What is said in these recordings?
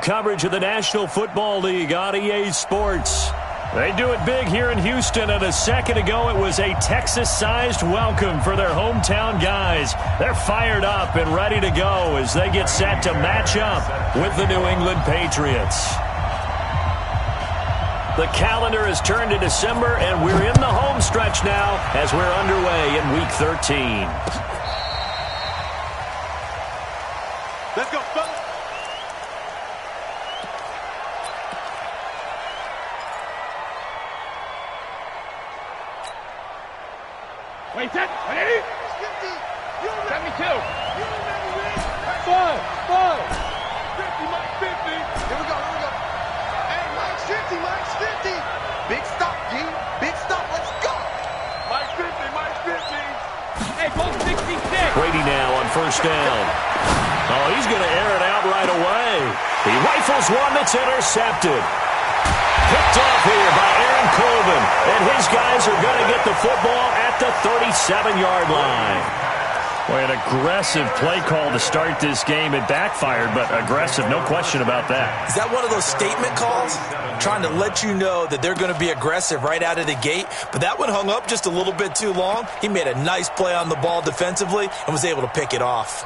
Coverage of the National Football League on EA Sports. They do it big here in Houston, and a second ago it was a Texas-sized welcome for their hometown guys. They're fired up and ready to go as they get set to match up with the New England Patriots. The calendar has turned to December, and we're in the home stretch now as we're underway in Week 13. Let's go, fellas. Wait, set, ready? 72. 5. 50, Mike, 50. Here we go. Hey, Mike's 50. Big stop, G. Big stop, let's go. Mike 50. Hey, goal 66. Brady now on first down. Oh, he's going to air it out right away. He rifles one that's intercepted. Picked off here by Aaron Colvin, and his guys are going to get the football at the 37-yard line. Boy, an aggressive play call to start this game. It backfired, but aggressive, no question about that. Is that one of those statement calls? Trying to let you know that they're going to be aggressive right out of the gate, but that one hung up just a little bit too long. He made a nice play on the ball defensively and was able to pick it off.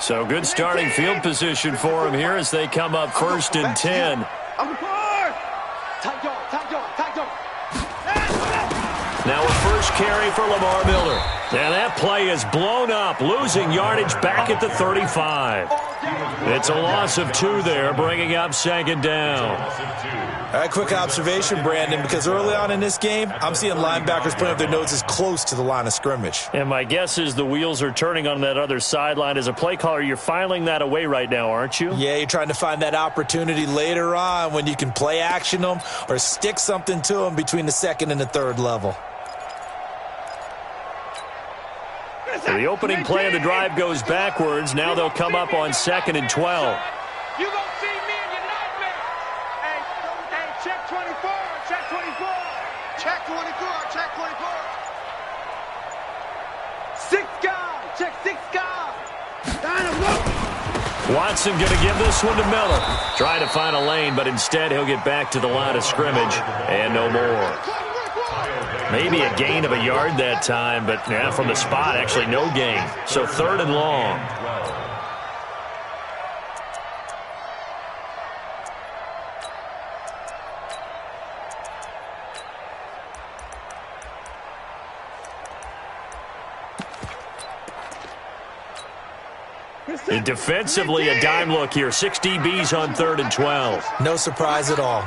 So good starting field position for him here as they come up first and 10. Now a first carry for Lamar Miller. And that play is blown up, losing yardage back at the 35. It's a loss of 2 there, bringing up second down. All right, quick observation, Brandon, because early on in this game, I'm seeing linebackers putting up their noses close to the line of scrimmage. And my guess is the wheels are turning on that other sideline. As a play caller, you're filing that away right now, aren't you? Yeah, you're trying to find that opportunity later on when you can play action them or stick something to them between the second and the third level. So the opening play of the drive goes backwards. Now they'll come up on second and 12. You gonna see me in your nightmare. Hey, check 24. Check 24. 6 guys. Check 6 guys. Watson going to give this one to Miller. Trying to find a lane, but instead he'll get back to the line of scrimmage and no more. Maybe a gain of a yard that time, but yeah, from the spot, actually no gain. So 3rd and long. And defensively, a dime look here. 6 DBs on 3rd and 12. No surprise at all.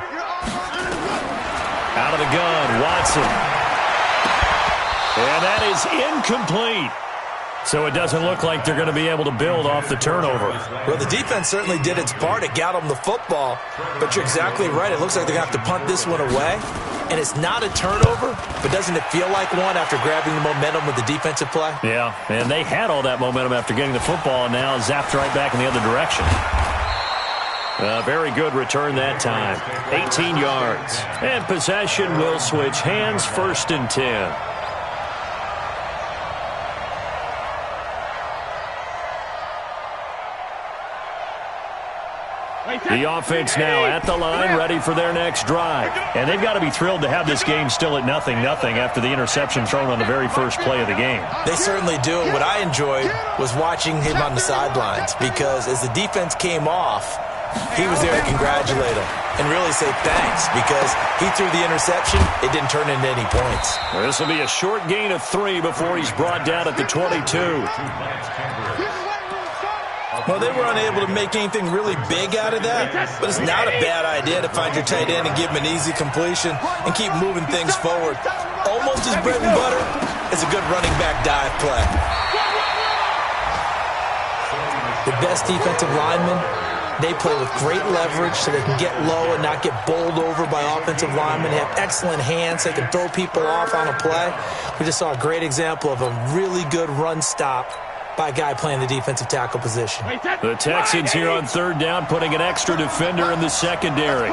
Out of the gun, Watson. And that is incomplete. So it doesn't look like they're going to be able to build off the turnover. Well, the defense certainly did its part to get them the football. But you're exactly right. It looks like they're going to have to punt this one away. And it's not a turnover, but doesn't it feel like one after grabbing the momentum with the defensive play? Yeah, and they had all that momentum after getting the football and now zapped right back in the other direction. Very good return that time. 18 yards. And possession will switch hands, 1st and 10. The offense now at the line, ready for their next drive. And they've got to be thrilled to have this game still at 0-0 after the interception thrown on the very first play of the game. They certainly do. What I enjoyed was watching him on the sidelines because as the defense came off, he was there to congratulate him and really say thanks because he threw the interception. It didn't turn into any points. This will be a short gain of 3 before he's brought down at the 22. Well, they were unable to make anything really big out of that, but it's not a bad idea to find your tight end and give him an easy completion and keep moving things forward. Almost as bread and butter as a good running back dive play. The best defensive linemen, they play with great leverage so they can get low and not get bowled over by offensive linemen. They have excellent hands. They can throw people off on a play. We just saw a great example of a really good run stop by a guy playing the defensive tackle position. The Texans here on 3rd down, putting an extra defender in the secondary.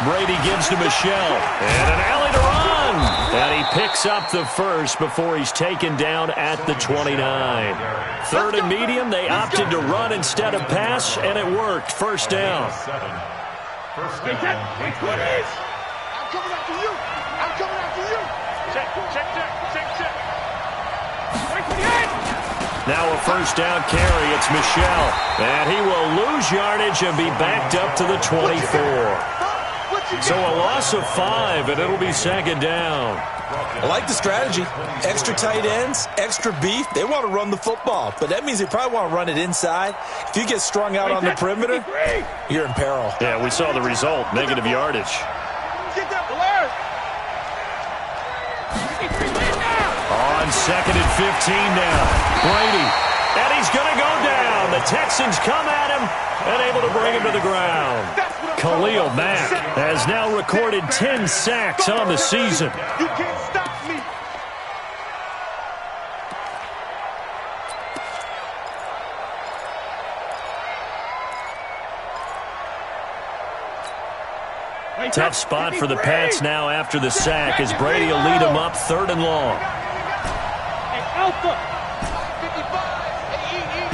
Brady gives to Michelle. And an alley to run. And he picks up the first before he's taken down at the 29. Third and medium, they opted to run instead of pass, and it worked. First down. I'm coming after you. I'm coming after you. Check. Now a first down carry. It's Michel. And he will lose yardage and be backed up to the 24. So a loss of 5, and it'll be second down. I like the strategy. Extra tight ends, extra beef. They want to run the football, but that means they probably want to run it inside. If you get strung out on the perimeter, you're in peril. Yeah, we saw the result, negative yardage. Get that blur. On second and 15 now. Brady. And he's going to go down. The Texans come at him and able to bring him to the ground. Khalil Mack has now recorded 10 sacks on the season. You can't stop me. Tough spot for the Pats now after the sack as Brady will lead them up 3rd and long. Hey, Alpha. 55. Hey, eat. You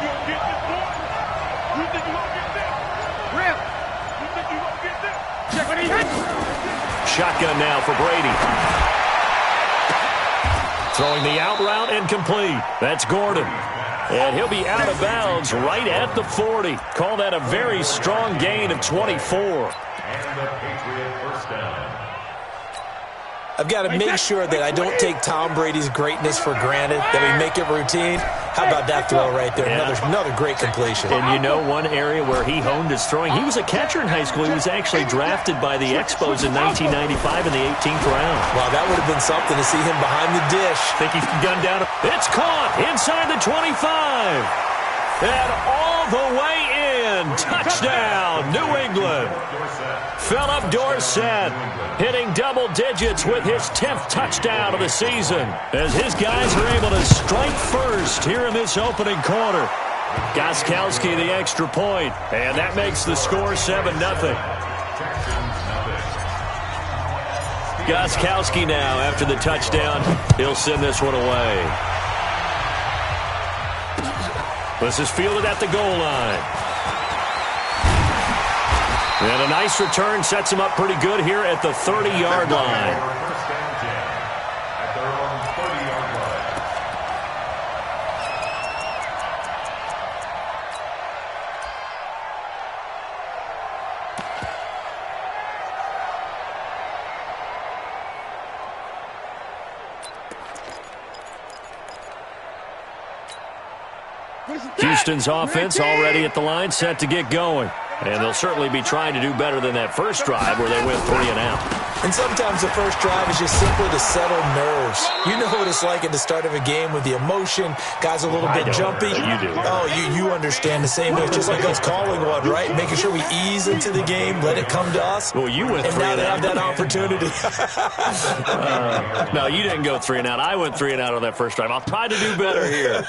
gonna get this, boy? You think you gonna get this? Rip. You think you gonna get this? Check what he hit. Shotgun now for Brady. Throwing the out route and complete. That's Gordon. And he'll be out of bounds right at the 40. Call that a very strong gain of 24. I've got to make sure that I don't take Tom Brady's greatness for granted, that we make it routine. How about that throw right there? Yeah. Another great completion. And you know one area where he honed his throwing? He was a catcher in high school. He was actually drafted by the Expos in 1995 in the 18th round. Wow, that would have been something to see him behind the dish. Think he can gun down. It's caught inside the 25. And all the way in. Touchdown, New England. Philip Dorsett hitting double digits with his 10th touchdown of the season as his guys are able to strike first here in this opening quarter. Gostkowski the extra point, and that makes the score 7-0. Gostkowski now after the touchdown. He'll send this one away. This is fielded at the goal line. And a nice return sets him up pretty good here at the 30-yard line. Houston's offense already at the line, set to get going. And they'll certainly be trying to do better than that first drive where they went 3 and out. And sometimes the first drive is just simply to settle nerves. You know what it's like at the start of a game with the emotion. Guys a little bit jumpy. You do. Oh, you understand the same way. Just like us calling one, right? Making sure we ease into the game, let it come to us. Well, you went 3 and now and they out. have that opportunity. No, you didn't go 3 and out. I went 3 and out on that first drive. I'll try to do better here.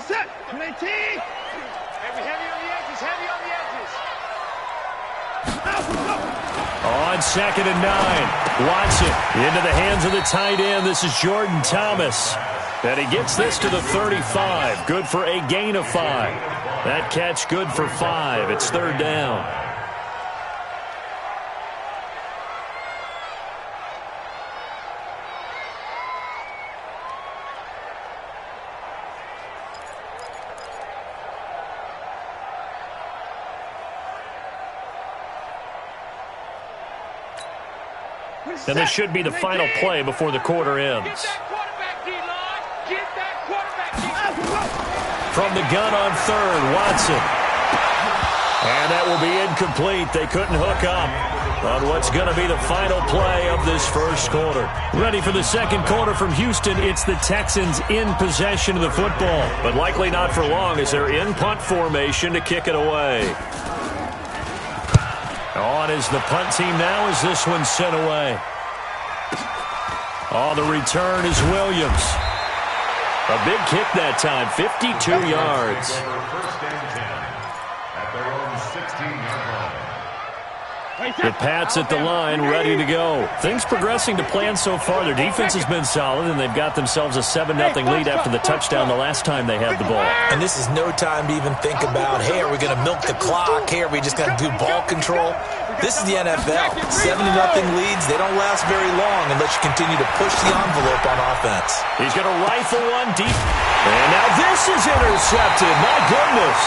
Set. 19. Heavy on the edges. On 2nd and 9. Watson into the hands of the tight end. This is Jordan Thomas. And he gets this to the 35. Good for a gain of 5. That catch good for 5. It's 3rd down. And this should be the final play before the quarter ends. From the gun on 3rd, Watson. And that will be incomplete. They couldn't hook up on what's going to be the final play of this first quarter. Ready for the second quarter from Houston. It's the Texans in possession of the football, but likely not for long as they're in punt formation to kick it away. On is the punt team now as this one's sent away. Oh, the return is Williams. A big kick that time, 52 yards. The Pats at the line, ready to go. Things progressing to plan so far. Their defense has been solid, and they've got themselves a 7-0 lead after the touchdown the last time they had the ball. And this is no time to even think about, hey, are we going to milk the clock? Hey, are we just going to do ball control? This is the NFL. 7-0 leads, they don't last very long unless you continue to push the envelope on offense. He's going to rifle one deep. And now this is intercepted. My goodness.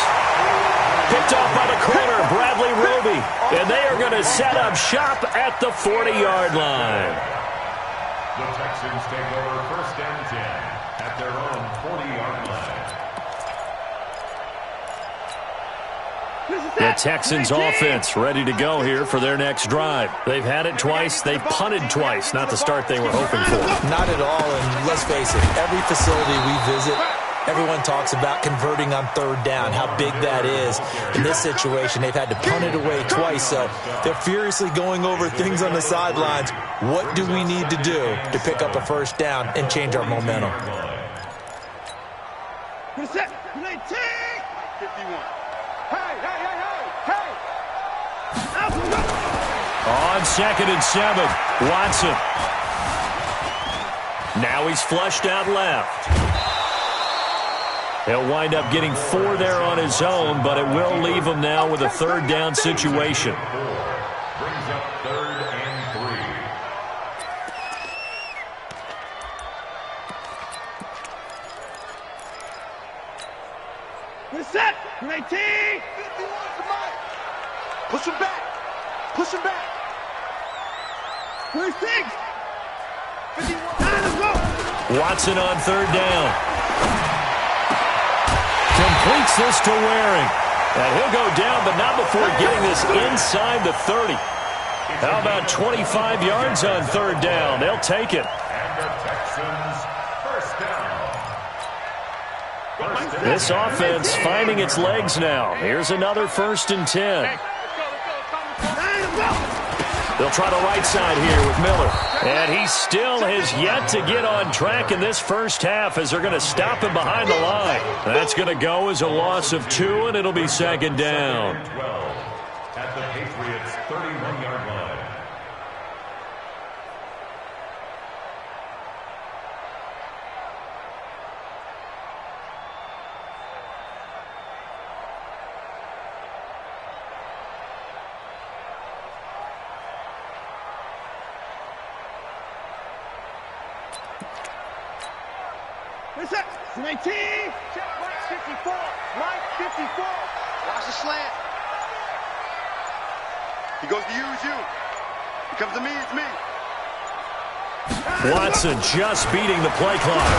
Picked off by the corner, Bradley Roby. And they are going to set up shop at the 40-yard line. The Texans take over 1st and 10 at their own 40-yard line. The Texans offense ready to go here for their next drive. They've had it twice. They've punted twice. Not the start they were hoping for. Not at all, and let's face it, every facility we visit, everyone talks about converting on 3rd down, how big that is. In this situation, they've had to punt it away twice, so they're furiously going over things on the sidelines. What do we need to do to pick up a 1st down and change our momentum? On 2nd and 7, Watson. Now he's flushed out left. He'll wind up getting 4 there on his own, but it will leave him now with a 3rd down situation. Brings up 3rd and 3. We're set. 19. 51 to Mike. Push him back. Push him back. 26. 51. Let's go. Watson on 3rd down. Completes this to Waring. And he'll go down, but not before getting this inside the 30. How about 25 yards on 3rd down? They'll take it. And the Texans 1st down. This offense finding its legs now. Here's another 1st and 10. They'll try the right side here with Miller. And he still has yet to get on track in this first half as they're going to stop him behind the line. That's going to go as a loss of 2, and it'll be 2nd down. 12 at the Patriots' 31-yard line. What's up? 19. Check Mike 54. Mike 54. Watch the slant. He goes to use you. He comes to me, it's me. Watson just beating the play clock.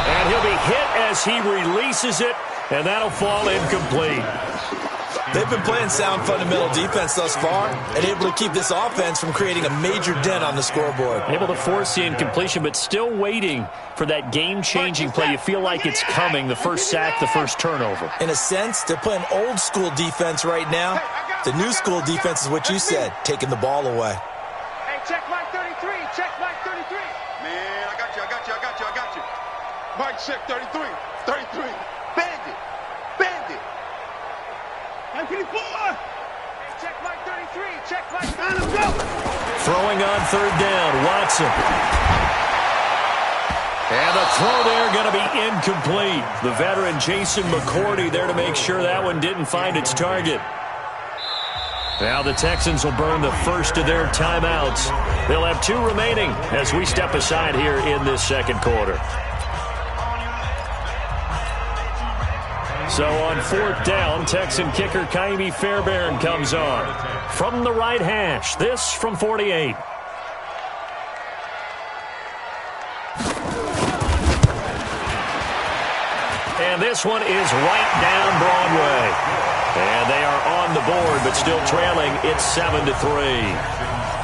And he'll be hit as he releases it, and that'll fall incomplete. They've been playing sound fundamental defense thus far and able to keep this offense from creating a major dent on the scoreboard. Able to force the incompletion, but still waiting for that game-changing play. You feel like it's coming, the first sack, the first turnover. In a sense, they're playing old-school defense right now. The new-school defense is what you said, taking the ball away. Hey, check Mike 33. Check Mike 33. Man, I got you. Mike, check 33. 33. Bandit. Mike 54. Check Mike 33. Check Mike. Let's go. Throwing on 3rd down, Watson. And the throw there going to be incomplete. The veteran Jason McCourty there to make sure that one didn't find its target. Now the Texans will burn the first of their timeouts. They'll have 2 remaining as we step aside here in this 2nd quarter. So on 4th down, Texan kicker Kaimi Fairbairn comes on. From the right hash, this from 48. And this one is right down Broadway. And they are on the board, but still trailing. It's 7-3.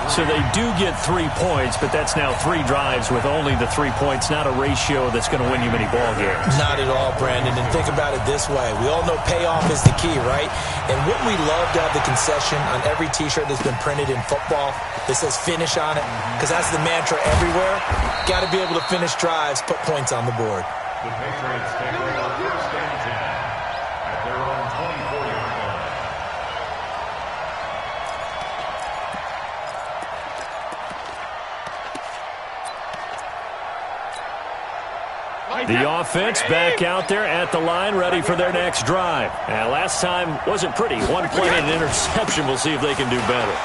So they do get 3 points, but that's now 3 drives with only the 3 points, not a ratio that's going to win you many ball games. Not at all, Brandon. And think about it this way. We all know payoff is the key, right? And wouldn't we love to have the concession on every T-shirt that's been printed in football that says finish on it? Because that's the mantra everywhere. Got to be able to finish drives, put points on the board. The Patriots take over first and 10 at their own 24-yard line. The offense back out there at the line, ready for their next drive. Last time wasn't pretty. One play and an interception. We'll see if they can do better.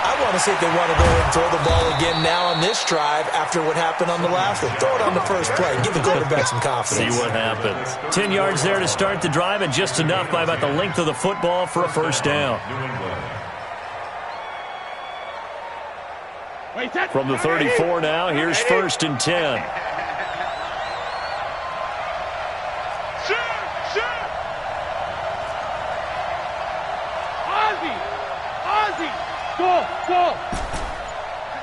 I want to see if they want to go and throw the ball again now on this drive after what happened on the last one. Throw it on the first play. Give the quarterback some confidence. See what happens. 10 yards there to start the drive, and just enough by about the length of the football for a first down. From the 34 now, here's first and 10. Go!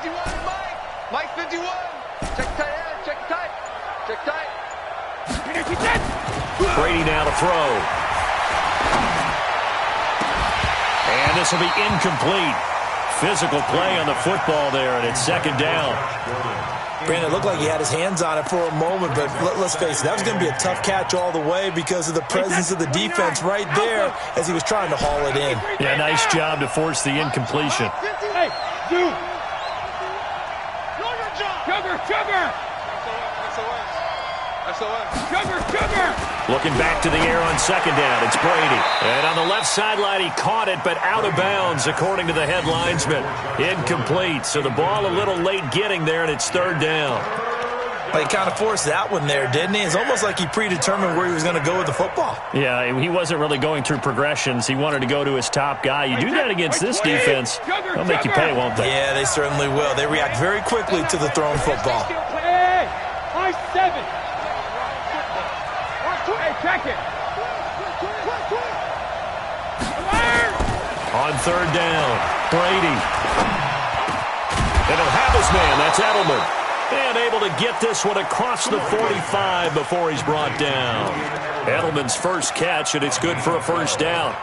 51, Mike! Mike 51! Check tight, check tight, check tight. Brady now to throw. And this will be incomplete. Physical play on the football there, and it's second down. Brandon, it looked like he had his hands on it for a moment, but let's face it, that was going to be a tough catch all the way because of the presence of the defense right there as he was trying to haul it in. Yeah, nice job to force the incompletion. Hey, dude! Sugar! Sugar! Looking back to the air on second down, it's Brady. And on the left sideline, he caught it, but out of bounds, according to the head linesman. Incomplete, so the ball a little late getting there, and it's third down. Well, he kind of forced that one there, didn't he? It's almost like he predetermined where he was going to go with the football. Yeah, he wasn't really going through progressions. He wanted to go to his top guy. You do that against this defense, they'll make you pay, won't they? Yeah, they certainly will. They react very quickly to the thrown football. Hey, 7. Hey, check it. On third down, Brady. And he'll have his man. That's Edelman. And able to get this one across the 45 before he's brought down. Edelman's first catch, and it's good for a first down.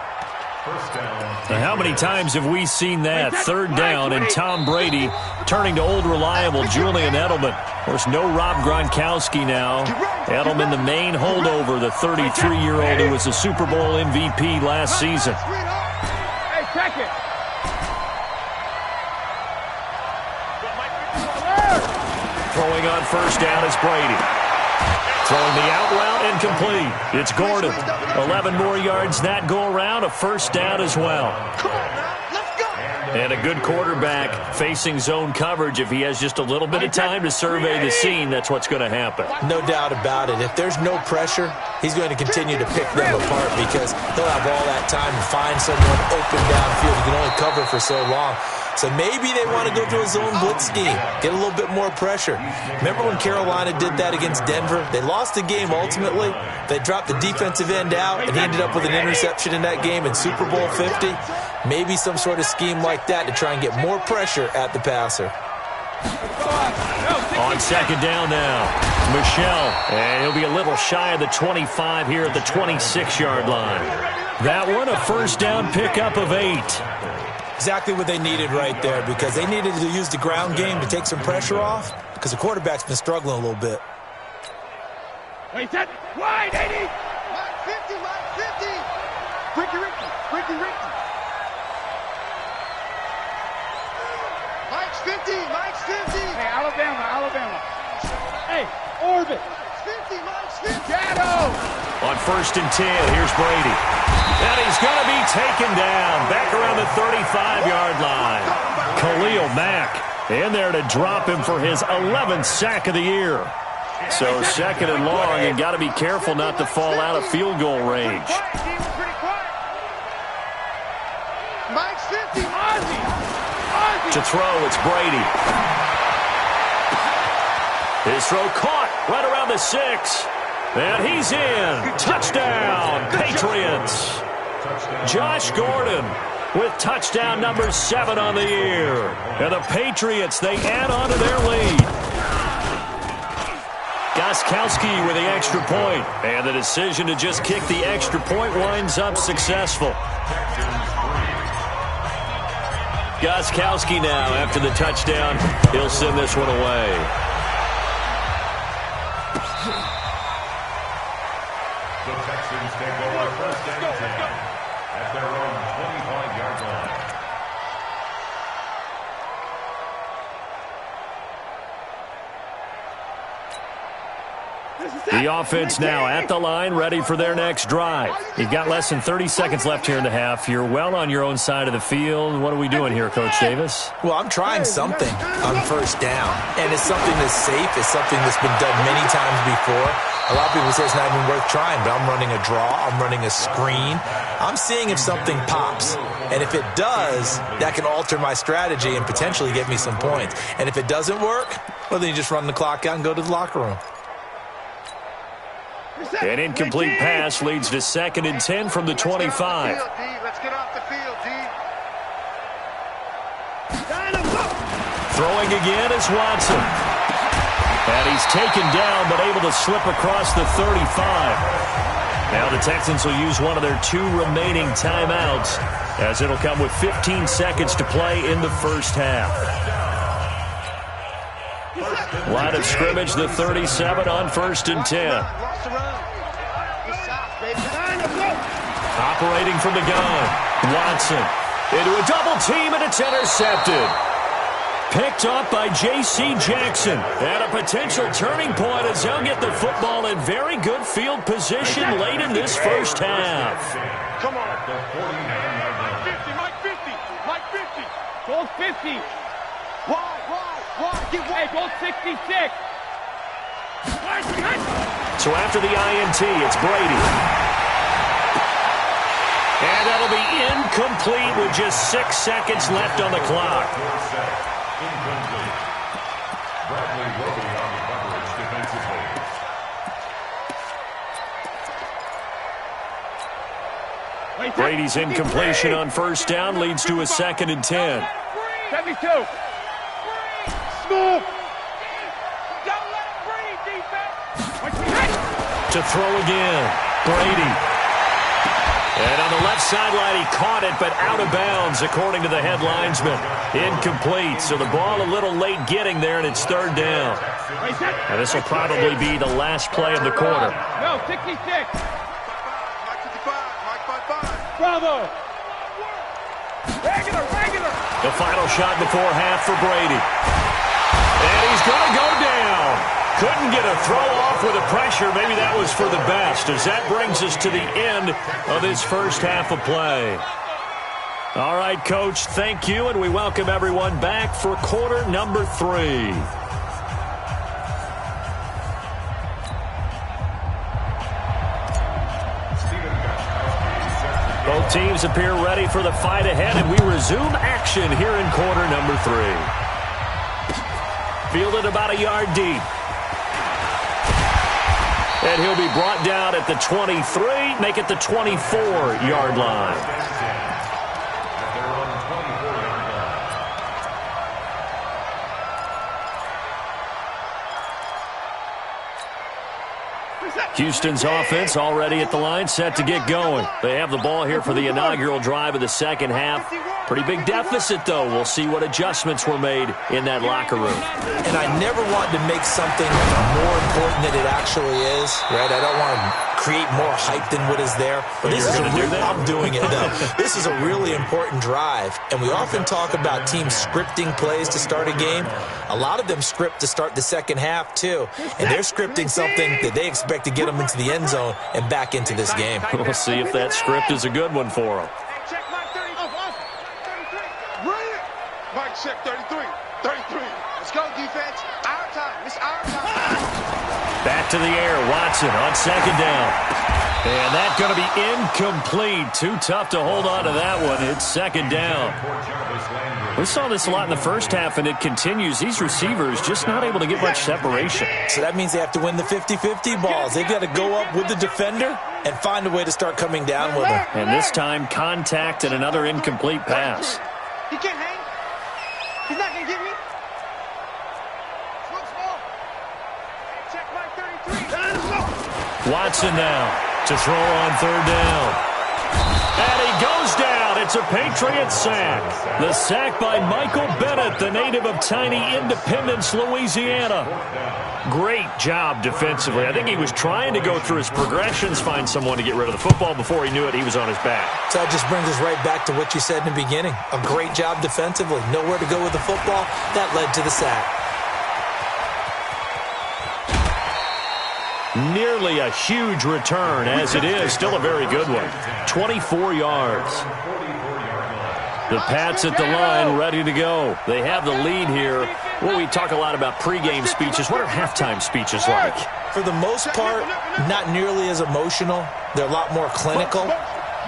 Now, how many times have we seen that? Third down and Tom Brady turning to old reliable Julian Edelman. Of course, no Rob Gronkowski now. Edelman, the main holdover, the 33-year-old who was the Super Bowl MVP last season. Hey, check it. Throwing on first down is Brady. Throwing the out route incomplete. It's Gordon. 11 more yards that go around. A first down as well. And a good quarterback facing zone coverage. If he has just a little bit of time to survey the scene, that's what's going to happen. No doubt about it. If there's no pressure, he's going to continue to pick them apart because he'll have all that time to find someone open downfield. He can only cover for so long. So maybe they want to go to a zone blitz scheme, get a little bit more pressure. Remember when Carolina did that against Denver? They lost the game ultimately. They dropped the defensive end out, and he ended up with an interception in that game in Super Bowl 50. Maybe some sort of scheme like that to try and get more pressure at the passer. On second down now, Michel, and he'll be a little shy of the 25 here at the 26-yard line. That one, a first down pickup of 8. Exactly what they needed right there because they needed to use the ground game to take some pressure off because the quarterback's been struggling a little bit. Wait, that wide, 80. Mike 50, Mike 50. Ricky. Mike's 50. Hey, Alabama. Hey, Orbit. 50, Mike's 50. Shadow. On first and 10, here's Brady. And he's going to be taken down back around the 35-yard line. Khalil Mack in there to drop him for his 11th sack of the year. So second and long, and got to be careful not to fall out of field goal range. Mike's 50. Ozzie. To throw, it's Brady. His throw caught right around the 6. And he's in. Touchdown, Patriots. Josh Gordon with touchdown number 7 on the year. And the Patriots, they add on to their lead. Gostkowski with the extra point. And the decision to just kick the extra point winds up successful. Gostkowski now, after the touchdown, he'll send this one away. The offense now at the line, ready for their next drive. You've got less than 30 seconds left here in the half. You're well on your own side of the field. What are we doing here, Coach Davis? Well, I'm trying something on first down, and it's something that's safe. It's something that's been done many times before. A lot of people say it's not even worth trying, but I'm running a draw. I'm running a screen. I'm seeing if something pops, and if it does, that can alter my strategy and potentially get me some points. And if it doesn't work, well, then you just run the clock out and go to the locker room. An incomplete pass leads to 2nd and 10 from the 25. Let's get off the field, D. Throwing again is Watson. And he's taken down, but able to slip across the 35. Now the Texans will use one of their 2 remaining timeouts, as it'll come with 15 seconds to play in the first half. Line of scrimmage, the 37 on 1st and 10. Operating from the gun, Watson into a double team, and it's intercepted. Picked up by J.C. Jackson. And a potential turning point as they'll get the football in very good field position late in this first half. Come on. Mike 50, Mike 50, Mike 50. Goal 50. Wide. Get wide. Hey, goal 66. So after the INT, it's Brady. And that'll be incomplete with just 6 seconds left on the clock. Bradley Roby on the coverage defensively. Brady's incompletion on first down leads to a 2nd and 10. 72. Smooth. Don't let him breathe, defense. To throw again, Brady. And on the left sideline, he caught it, but out of bounds, according to the head linesman. Incomplete, so the ball a little late getting there, and it's 3rd down. And this will probably be the last play of the quarter. No, 66. Mike 55, Mike 55. Bravo. Regular. The final shot before half for Brady. And he's going to go down. Couldn't get a throw off with the pressure. Maybe that was for the best, as that brings us to the end of this first half of play. All right, Coach, thank you, and we welcome everyone back for quarter number 3. Both teams appear ready for the fight ahead, and we resume action here in quarter number 3. Fielded about a yard deep. And he'll be brought down at the 23, make it the 24-yard line. Houston's offense already at the line, set to get going. They have the ball here for the inaugural drive of the second half. Pretty big deficit, though. We'll see what adjustments were made in that locker room. And I never want to make something more important than it actually is, right? I don't want to create more hype than what is there. But this is I'm doing it, though. This is a really important drive. And we often talk about teams scripting plays to start a game. A lot of them script to start the second half, too. And they're scripting something that they expect to get them into the end zone and back into this game. We'll see if that script is a good one for them. Check Mike 30. Bring it. Mike check 33. 33. Let's go, defense. Our time. It's our time. Back to the air. Watson on second down. And that's going to be incomplete. Too tough to hold on to that one. It's second down. We saw this a lot in the first half, and it continues. These receivers just not able to get much separation. So that means they have to win the 50-50 balls. They've got to go up with the defender and find a way to start coming down with them. And this time, contact and another incomplete pass. He can't hang. He's not going to get me. Check Mike 33. Watson now to throw on third down. And he goes down. It's a Patriot sack. The sack by Michael Bennett, the native of tiny Independence, Louisiana. Great job defensively. I think he was trying to go through his progressions, find someone to get rid of the football. Before he knew it, he was on his back. So that just brings us right back to what you said in the beginning. A great job defensively. Nowhere to go with the football. That led to the sack. Nearly a huge return, as it is. Still a very good one. 24 yards. The Pats at the line, ready to go. They have the lead here. Well, we talk a lot about pregame speeches. What are halftime speeches like? For the most part, not nearly as emotional. They're a lot more clinical.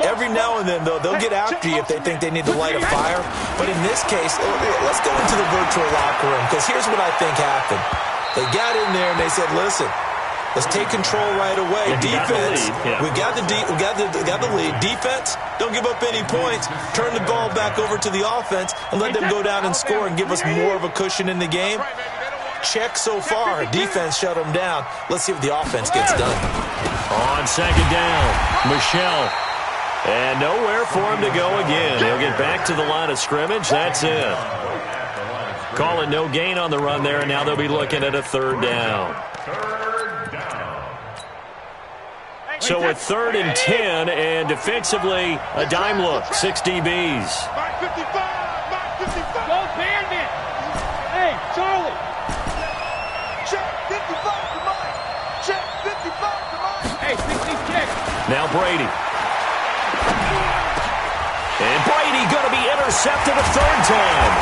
Every now and then, though, they'll get after you if they think they need to light a fire. But in this case, let's go into the virtual locker room, because here's what I think happened. They got in there and they said, listen, let's take control right away. Defense, we got the lead. Defense, don't give up any points. Turn the ball back over to the offense and let them go down and score and give us more of a cushion in the game. Check so far. Defense shut them down. Let's see if the offense gets done. On second down, Michelle. And nowhere for him to go again. He'll get back to the line of scrimmage. That's it. Calling no gain on the run there, and now they'll be looking at a third down. So a 3rd and 10, and defensively, a dime look. 6 DBs. Mark 55! Mark 55! Go Bandit! Hey, Charlie! Check 55 to Mike! Check 55 to Mike! Hey, 66! Now Brady. And Brady going to be intercepted a 3rd time.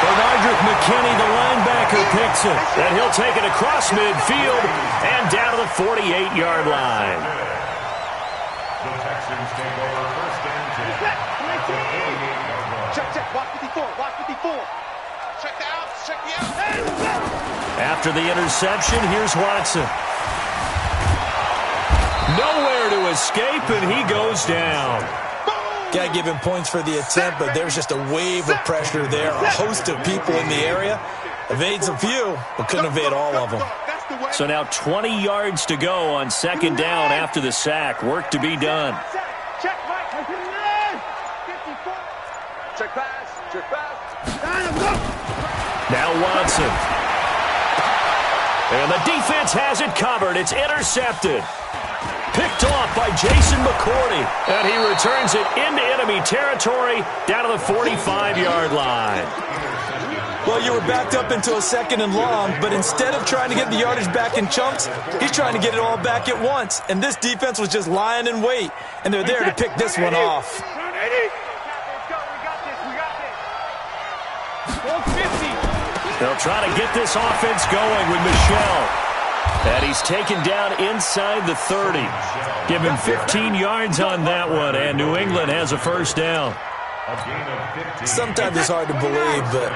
Bernardrick McKinney, the linebacker, picks it. And he'll take it across midfield and down to the 48-yard line. The Texans take over 1st and 10. Check, block 54, block 54. Check the outs, check the outs. After the interception, here's Watson. Nowhere to escape, and he goes down. Got to give him points for the attempt, but there's just a wave of pressure there. A host of people in the area. Evades a few, but couldn't evade all of them. So now 20 yards to go on 2nd down after the sack. Work to be done. Check, Mike. 54. Check pass, check pass. Now Watson. And the defense has it covered. It's intercepted. Picked off by Jason McCourty. And he returns it into enemy territory down to the 45-yard line. Well, you were backed up into a 2nd and long, but instead of trying to get the yardage back in chunks, he's trying to get it all back at once. And this defense was just lying in wait, and they're there to pick this one off. They'll try to get this offense going with Michelle. And he's taken down inside the 30. Give him 15 yards on that one, and New England has a 1st down. Sometimes it's hard to believe, but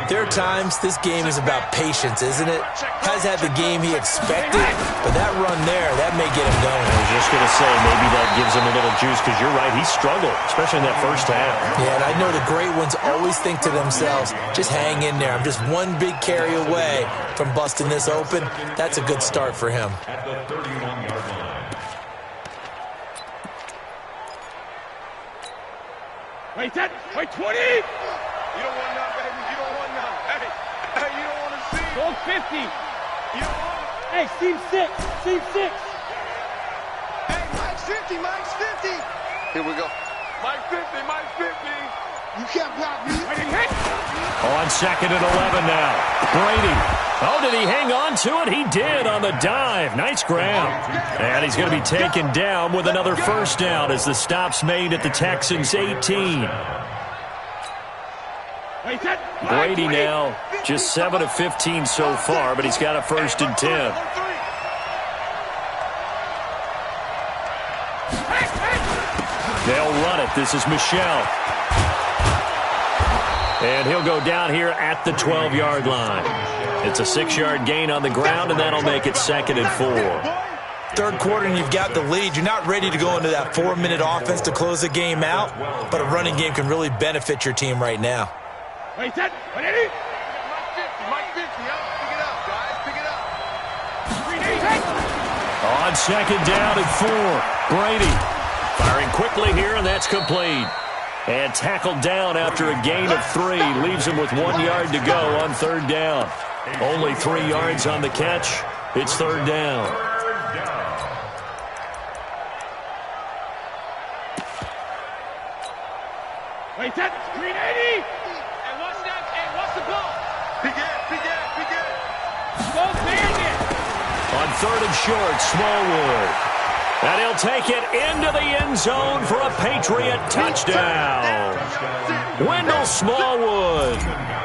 there are times this game is about patience, isn't it? Has had the game he expected, but that run there, that may get him going. I was just going to say, maybe that gives him a little juice, because you're right, he struggled, especially in that 1st half. Yeah, and I know the great ones always think to themselves, just hang in there. I'm just one big carry away from busting this open. That's a good start for him. At the 31-yard line. Wait, 20! You don't want none, baby. You don't want none. Hey, you don't want to see. Go 50! You don't want it. Hey, Steve 6! Steve 6! Hey, Mike's 50, Mike's 50. Here we go. Mike 50, Mike 50. You can't block me. On 2nd and 11 now. Brady. Oh, did he hang on to it? He did on the dive. Nice grab. And he's going to be taken down with another 1st down as the stop's made at the Texans' 18. Brady now just 7 of 15 so far, but he's got a 1st and 10. They'll run it. This is Michelle. And he'll go down here at the 12-yard line. It's a 6-yard gain on the ground, and that'll make it 2nd and 4. 3rd quarter, and you've got the lead. You're not ready to go into that 4-minute offense to close the game out, but a running game can really benefit your team right now. Mike 50, Mike 50. Pick it up, guys. Pick it up. On 2nd down and 4. Brady firing quickly here, and that's complete. And tackled down after a gain of 3. Leaves him with 1 yard to go on 3rd down. Only 3 yards on the catch. It's 3rd down. Wait, 380! And what's the ball? Begin. Go Bandit! On third and short, Smallwood. And he'll take it into the end zone for a Patriot touchdown. Wendell Smallwood,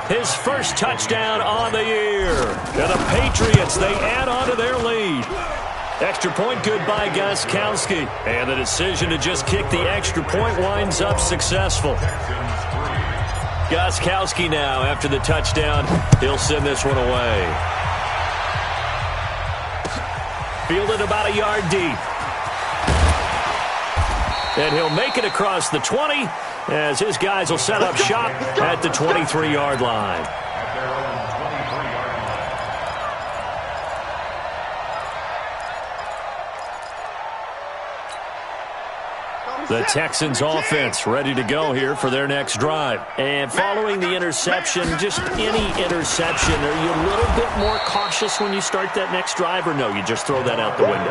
his first touchdown on the year. And the Patriots, they add on to their lead. Extra point good by Gostkowski. And the decision to just kick the extra point winds up successful. Gostkowski now, after the touchdown, he'll send this one away. Fielded about a yard deep. And he'll make it across the 20 as his guys will set up shop at the 23-yard line. The Texans offense ready to go here for their next drive. And following the interception, just any interception, are you a little bit more cautious when you start that next drive, or no, you just throw that out the window?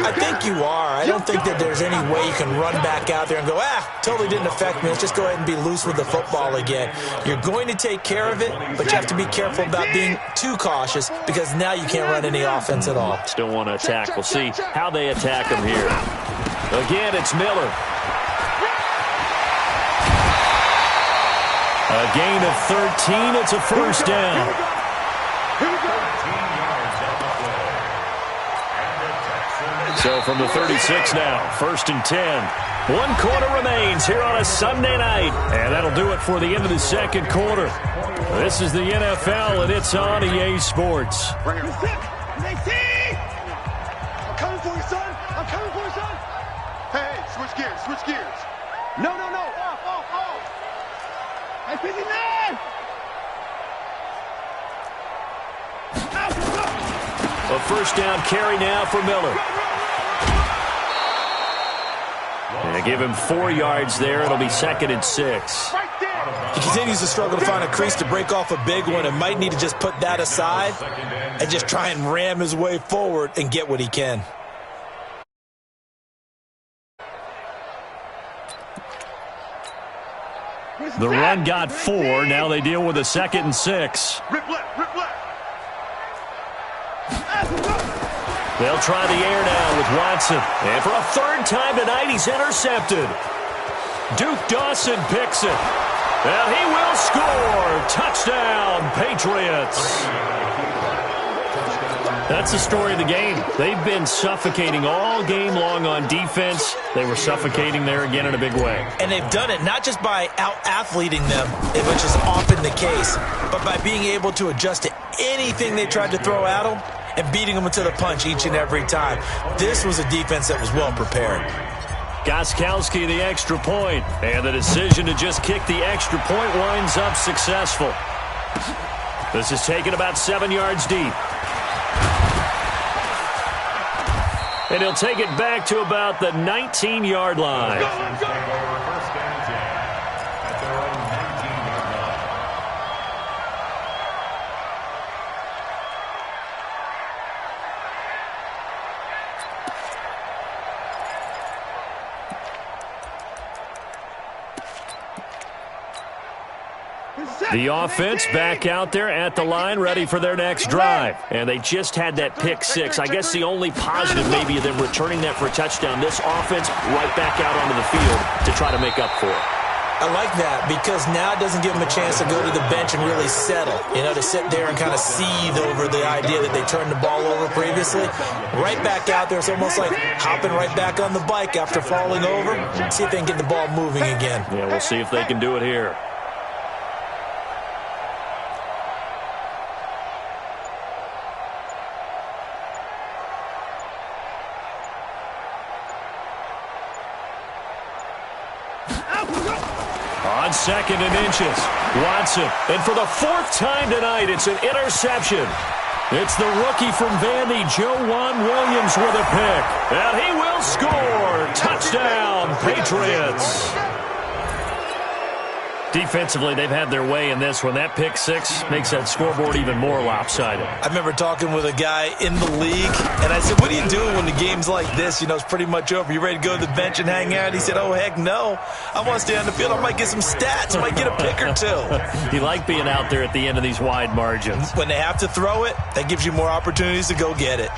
I think you are. I don't think that there's any way you can run back out there and go, totally didn't affect me. Let's just go ahead and be loose with the football again. You're going to take care of it, but you have to be careful about being too cautious because now you can't run any offense at all. Still want to attack. We'll see how they attack him here. Again, it's Miller. A gain of 13. It's a first down. So from the 36 now, first and 10. 1 quarter remains here on a Sunday night. And that'll do it for the end of the second quarter. This is the NFL, and it's on EA Sports. I'm coming for you, son. I'm coming for you, son. Hey, switch gears, switch gears. No. Off. Hey, 59. A first down carry now for Miller. And they give him 4 yards there. It'll be second and 6. He continues to struggle to find a crease to break off a big one and might need to just put that aside and just try and ram his way forward and get what he can. The run got 4. Now they deal with a second and 6. Rip left. They'll try the air now with Watson. And for a third time tonight, he's intercepted. Duke Dawson picks it. And he will score. Touchdown, Patriots. That's the story of the game. They've been suffocating all game long on defense. They were suffocating there again in a big way. And they've done it not just by out-athleting them, which is often the case, but by being able to adjust to anything they tried to throw at them and beating them to the punch each and every time. This was a defense that was well prepared. Gostkowski the extra point, and the decision to just kick the extra point winds up successful. This is taken about 7 yards deep. And he'll take it back to about the 19-yard line. The offense back out there at the line, ready for their next drive. And they just had that pick 6. I guess the only positive maybe of them returning that for a touchdown. This offense right back out onto the field to try to make up for it. I like that because now it doesn't give them a chance to go to the bench and really settle, to sit there and kind of seethe over the idea that they turned the ball over previously. Right back out there, it's almost like hopping right back on the bike after falling over. See if they can get the ball moving again. Yeah, we'll see if they can do it here. On second and inches, Watson. And for the 4th time tonight, it's an interception. It's the rookie from Vandy, Joejuan Williams, with a pick. And he will score. Touchdown, Patriots. Defensively, they've had their way in this one. That pick 6 makes that scoreboard even more lopsided. I remember talking with a guy in the league, and I said, what are you doing when the game's like this? It's pretty much over. You ready to go to the bench and hang out? He said, oh, heck no. I want to stay on the field. I might get some stats. I might get a pick or 2. You like being out there at the end of these wide margins. When they have to throw it, that gives you more opportunities to go get it.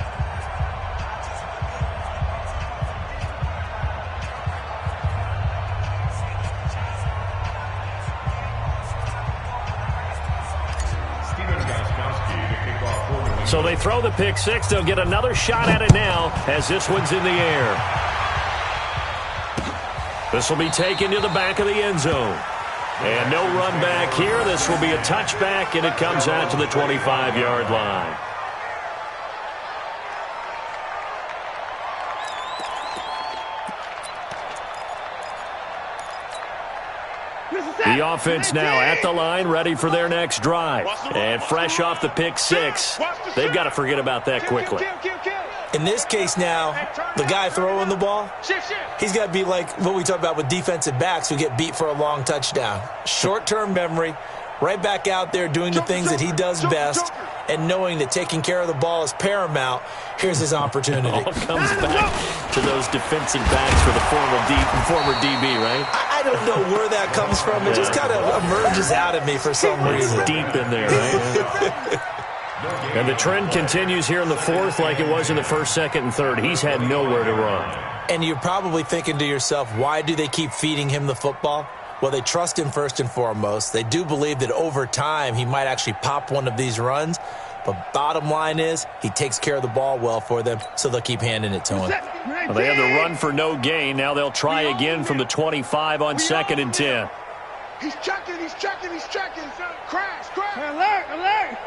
So they throw the pick six. They'll get another shot at it now as this one's in the air. This will be taken to the back of the end zone. And no run back here. This will be a touchback, and it comes out to the 25-yard line. The offense now at the line, ready for their next drive. And fresh off the pick six, they've got to forget about that quickly. In this case now, the guy throwing the ball, he's got to be like what we talk about with defensive backs who get beat for a long touchdown. Short-term memory, right back out there doing the things that he does best, and knowing that taking care of the ball is paramount. Here's his opportunity. It all comes back to those defensive backs for the former DB, right? I don't know where that comes from. It just kind of emerges out of me for some reason. It's deep in there, right? And the trend continues here in the fourth like it was in the first, second, and third. He's had nowhere to run. And you're probably thinking to yourself, why do they keep feeding him the football? Well, they trust him first and foremost. They do believe that over time he might actually pop one of these runs. But bottom line is he takes care of the ball well for them, so they'll keep handing it to him. Well, they have the run for no gain. Now they'll try again from the 25 on 2nd and 10. He's checking, he's checking, he's checking. Crash, crash. Alert, alert.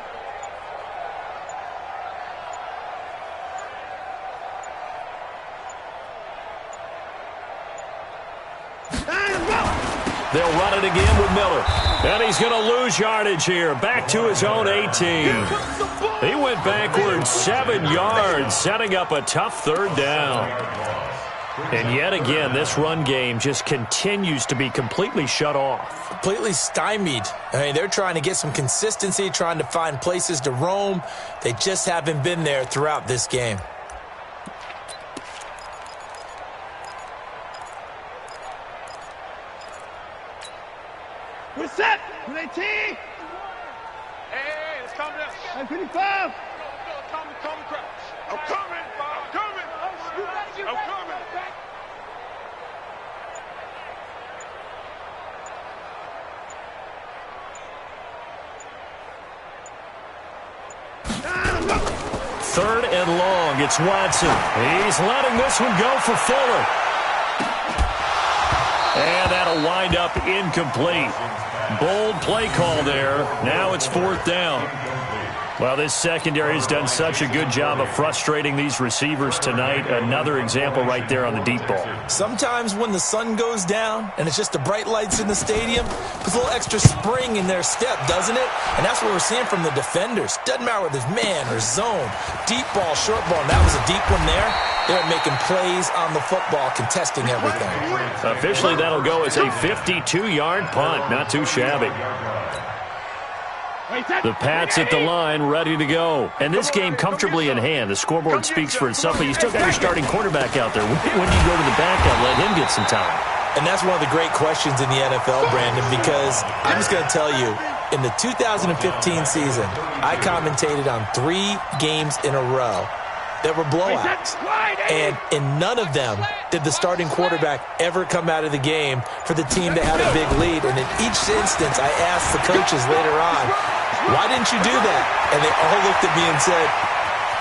They'll run it again with Miller. And he's going to lose yardage here. Back to his own 18. He went backwards 7 yards, setting up a tough third down. And yet again, this run game just continues to be completely shut off. Completely stymied. I mean, they're trying to get some consistency, trying to find places to roam. They just haven't been there throughout this game. We're set. With 18. Hey, let's calm down. I'm 25. Come, crash. I'm coming. I'm coming. I'm coming. Third and long. It's Watson. He's letting this one go for Fuller. And that'll wind up incomplete. Bold play call there. Now it's 4th down. Well, this secondary has done such a good job of frustrating these receivers tonight. Another example right there on the deep ball. Sometimes when the sun goes down and it's just the bright lights in the stadium, puts a little extra spring in their step, doesn't it? And that's what we're seeing from the defenders. Doesn't matter whether it's man or zone, deep ball, short ball. And that was a deep one there. They're making plays on the football, contesting everything. Officially, that'll go as a 52-yard punt. Not too shabby. The Pats at the line, ready to go. And this game comfortably in hand. The scoreboard speaks for itself, but you still got your starting quarterback out there. When do you go to the backup, let him get some time? And that's one of the great questions in the NFL, Brandon, because I'm just going to tell you, in the 2015 season, I commentated on 3 games in a row that were blowouts. And in none of them did the starting quarterback ever come out of the game for the team that had a big lead. And in each instance, I asked the coaches later on, why didn't you do that? And they all looked at me and said,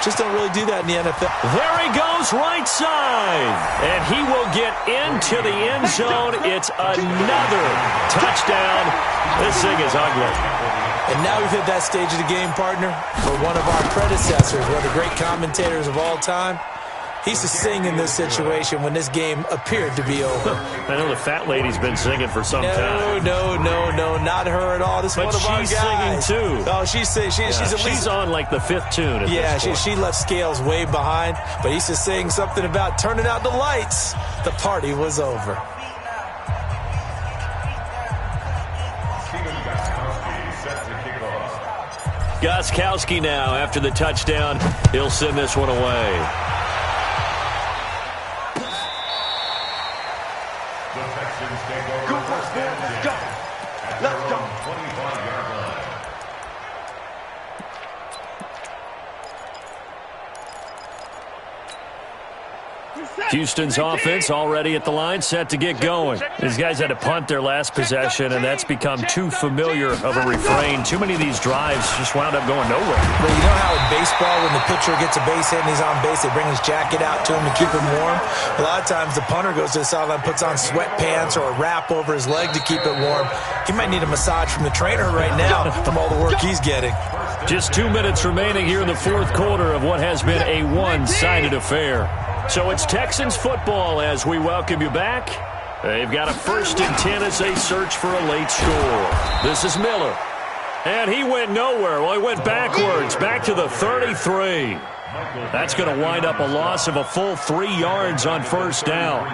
just don't really do that in the NFL. There he goes, right side. And he will get into the end zone. It's another touchdown. This thing is ugly. And now we've hit that stage of the game, partner, where one of our predecessors, one of the great commentators of all time, he used to sing in this situation when this game appeared to be over. I know the fat lady's been singing for some time. No, not her at all. This is one of our guys. But she's singing, too. Oh, she's on like the 5th tune at this point. She left Scales way behind, but he used to sing something about turning out the lights. The party was over. Gostkowski now after the touchdown. He'll send this one away. The Texans take over first down. Let's go. 25-yard line. We're set. Houston's offense already at the line, set to get going. These guys had to punt their last possession, and that's become too familiar of a refrain. Too many of these drives just wound up going nowhere. But you know how in baseball, when the pitcher gets a base hit and he's on base, they bring his jacket out to him to keep him warm? A lot of times the punter goes to the sideline, puts on sweatpants or a wrap over his leg to keep it warm. He might need a massage from the trainer right now from all the work he's getting. Just 2 minutes remaining here in the fourth quarter of what has been a one-sided affair. So it's Texans football as we welcome you back. They've got a 1st and 10 as they search for a late score. This is Miller. And he went nowhere. Well, he went backwards, back to the 33. That's going to wind up a loss of a full 3 yards on first down.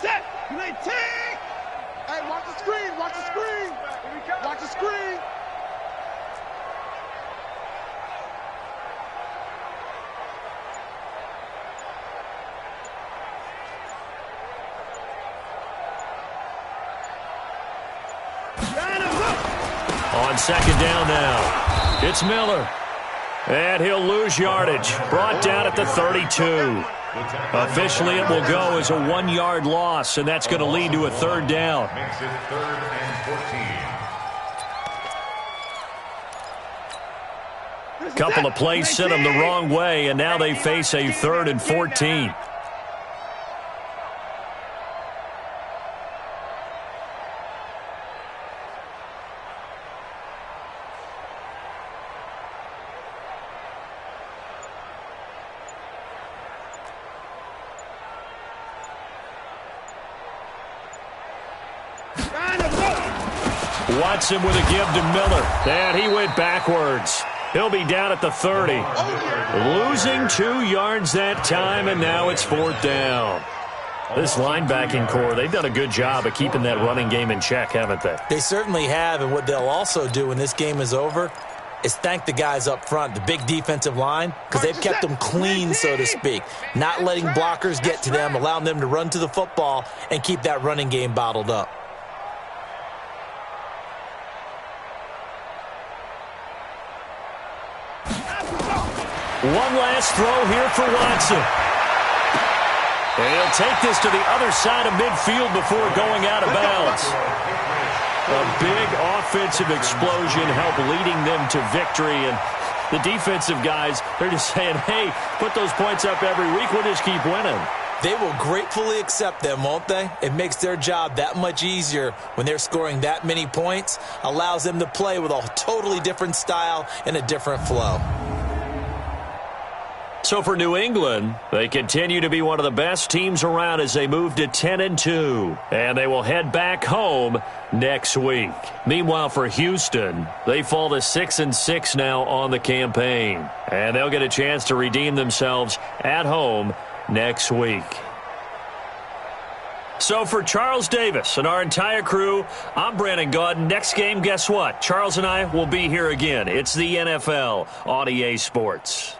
Set. 19. Hey, watch the screen. Watch the screen. Watch the screen. On second down now, it's Miller. And he'll lose yardage. Brought down at the 32. Officially, it will go as a 1-yard loss, and that's going to lead to a 3rd down. Makes it 3rd and 14. Couple of plays sent them the wrong way, and now they face a 3rd and 14. Watson with a give to Miller. And he went backwards. He'll be down at the 30. Losing 2 yards that time, and now it's 4th down. This linebacking core, they've done a good job of keeping that running game in check, haven't they? They certainly have, and what they'll also do when this game is over is thank the guys up front, the big defensive line, because they've kept them clean, so to speak. Not letting blockers get to them, allowing them to run to the football and keep that running game bottled up. One last throw here for Watson. And he'll take this to the other side of midfield before going out of bounds. A big offensive explosion helped leading them to victory. And the defensive guys, they're just saying, hey, put those points up every week. We'll just keep winning. They will gratefully accept them, won't they? It makes their job that much easier when they're scoring that many points. Allows them to play with a totally different style and a different flow. So for New England, they continue to be one of the best teams around as they move to 10-2. And they will head back home next week. Meanwhile, for Houston, they fall to 6-6 now on the campaign. And they'll get a chance to redeem themselves at home next week. So for Charles Davis and our entire crew, I'm Brandon Gaudin. Next game, guess what? Charles and I will be here again. It's the NFL on EA Sports.